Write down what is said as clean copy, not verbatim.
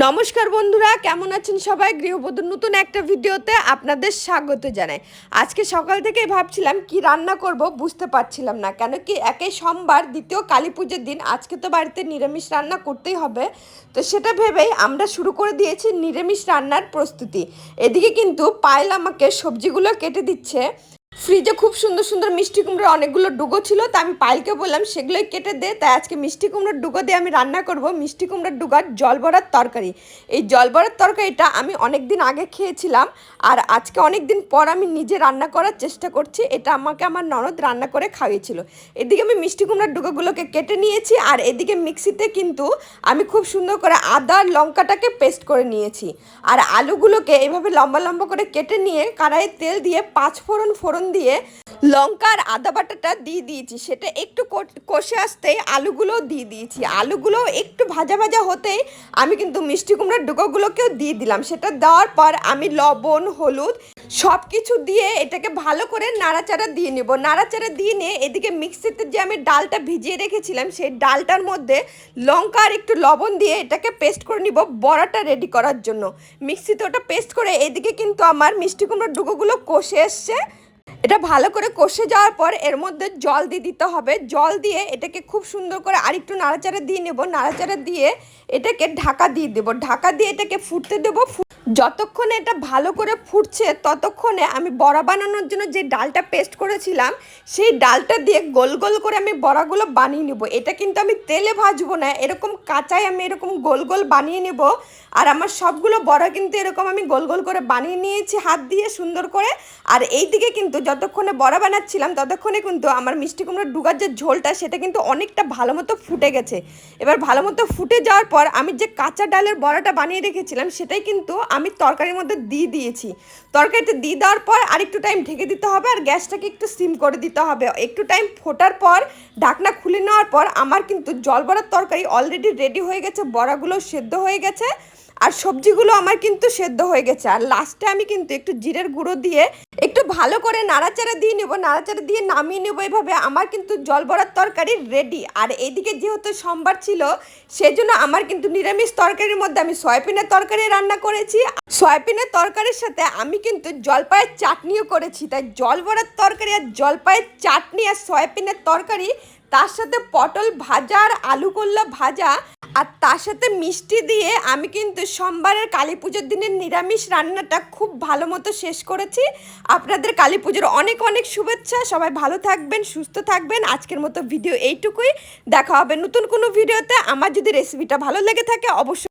নমস্কার বন্ধুরা, কেমন আছেন সবাই? গৃহবধূর নতুন একটা ভিডিওতে আপনাদের স্বাগত জানাই। আজকে সকাল থেকেই ভাবছিলাম কি রান্না করব, বুঝতে পারছিলাম না। কেন কি একে সোমবার, দ্বিতীয় কালী পুজোর দিন, আজকে তো বাড়িতে নিরামিষ রান্না করতেই হবে। তো সেটা ভেবেই আমরা শুরু করে দিয়েছি নিরামিষ রান্নার প্রস্তুতি। এদিকে কিন্তু পায়েল আমাকে সবজিগুলো কেটে দিচ্ছে। ফ্রিজে খুব সুন্দর সুন্দর মিষ্টি কুমড়োর অনেকগুলো ডুগো ছিল, তা আমি পায়েলকে বললাম সেগুলোই কেটে দে। তাই আজকে মিষ্টি কুমড়োর ডুগো দিয়ে আমি রান্না করব মিষ্টি কুমড়োর ডুগার জল বড়ার তরকারি। এই জল বড়ার তরকারিটা আমি অনেক দিন আগে খেয়েছিলাম, আর আজকে অনেক দিন পর আমি নিজে রান্না করার চেষ্টা করছি। এটা আমাকে আমার ননদ রান্না করে খাইয়েছিল। এদিকে আমি মিষ্টি কুমড়োর ডুগোগুলোকে কেটে নিয়েছি, আর এদিকে মিক্সিতে কিন্তু আমি খুব সুন্দর করে আদা আর লঙ্কাটাকে পেস্ট করে নিয়েছি। আর আলুগুলোকে এইভাবে লম্বা লম্বা করে কেটে নিয়ে কড়াইয়ে তেল দিয়ে 5 ফোড়ন দিয়ে লঙ্কা আর আদা বাটাটা দিয়ে দিয়েছি। সেটা একটু কষে আসতেই আলুগুলোও দিয়ে দিয়েছি। আলুগুলো একটু ভাজা ভাজা হতেই আমি কিন্তু মিষ্টি কুমড়ার ডুগোগুলোকেও দিয়ে দিলাম। সেটা দেওয়ার পর আমি লবণ, হলুদ সব কিছু দিয়ে এটাকে ভালো করে নাড়াচাড়া দিয়ে নেব। নাড়াচাড়া দিয়ে নিয়ে এদিকে মিক্সিতে যে আমি ডালটা ভিজিয়ে রেখেছিলাম, সেই ডালটার মধ্যে লঙ্কা আর একটু লবণ দিয়ে এটাকে পেস্ট করে নিব বড়াটা রেডি করার জন্য। মিক্সিতে ওটা পেস্ট করে এদিকে কিন্তু আমার মিষ্টি কুমড়ার ডুগোগুলো কষে এসছে। এটা ভালো করে কষে যাওয়ার পর এর মধ্যে জল দিয়ে দিতে হবে। জল দিয়ে এটাকে খুব সুন্দর করে আরেকটু নাড়াচাড়া দিয়ে নেব। নাড়াচাড়া দিয়ে এটাকে ঢাকা দিয়ে দেবো। ঢাকা দিয়ে এটাকে ফুটতে দেবো। যতক্ষণে এটা ভালো করে ফুটছে ততক্ষণে আমি বড়া বানানোর জন্য যে ডালটা পেস্ট করেছিলাম, সেই ডালটা দিয়ে গোল গোল করে আমি বড়াগুলো বানিয়ে নেব। এটা কিন্তু আমি তেলে ভাজবো না, এরকম কাঁচাই আমি এরকম গোল গোল বানিয়ে নেব। আর আমার সবগুলো বড়া কিন্তু এরকম আমি গোল গোল করে বানিয়ে নিয়েছি হাত দিয়ে সুন্দর করে। আর এই দিকে কিন্তু যতক্ষণে বড়া বানাচ্ছিলাম ততক্ষণে কিন্তু আমার মিষ্টি কুমড়োর ডুগার যে ঝোলটা, সেটা কিন্তু অনেকটা ভালো মতো ফুটে গেছে। এবার ভালো মতো ফুটে যাওয়ার পর আমি যে কাঁচা ডালের বড়াটা বানিয়ে রেখেছিলাম, সেটাই কিন্তু আমি তরকারির মধ্যে দিয়ে দিয়েছি। তরকারিতে দিয়ে দেওয়ার পর আরেকটু টাইম ঢেকে দিতে হবে, আর গ্যাসটাকে একটু সিম করে দিতে হবে। একটু টাইম ফোটার পর ঢাকনা খুলে নেওয়ার পর আমার কিন্তু জল বড়ার তরকারি অলরেডি রেডি হয়ে গেছে। বড়াগুলো সেদ্ধ হয়ে গেছে আর সবজিগুলো আমার কিন্তু সেদ্ধ হয়ে গেছে। আর লাস্টে আমি কিন্তু একটু জিরের গুঁড়ো দিয়ে একটু ভালো করে নাড়াচাড়া দিয়ে নেবো। নাড়াচাড়া দিয়ে নামিয়ে নেবো। এইভাবে আমার কিন্তু জল বড়ার তরকারি রেডি। আর এইদিকে যেহেতু সোমবার ছিল, সেজন্য আমার কিন্তু নিরামিষ তরকারির মধ্যে আমি সয়াবিনের তরকারি রান্না করেছি। সয়াবিনের তরকারির সাথে আমি কিন্তু জলপাইয়ের চাটনিও করেছি। তাই জল বড়ার তরকারি আর জলপাইয়ের চাটনি আর সয়াবিনের তরকারি, তার সাথে পটল ভাজা আর আলু করলা ভাজা, আর তার সাথে মিষ্টি দিয়ে আমি কিন্তু সোমবারের কালী পুজোর দিনের নিরামিষ রান্নাটা খুব ভালো মতো শেষ করেছি। আপনাদের কালী পুজোর অনেক অনেক শুভেচ্ছা। সবাই ভালো থাকবেন, সুস্থ থাকবেন। আজকের মতো ভিডিও এইটুকুই। দেখা হবে নতুন কোনো ভিডিওতে। আমার যদি রেসিপিটা ভালো লেগে থাকে অবশ্যই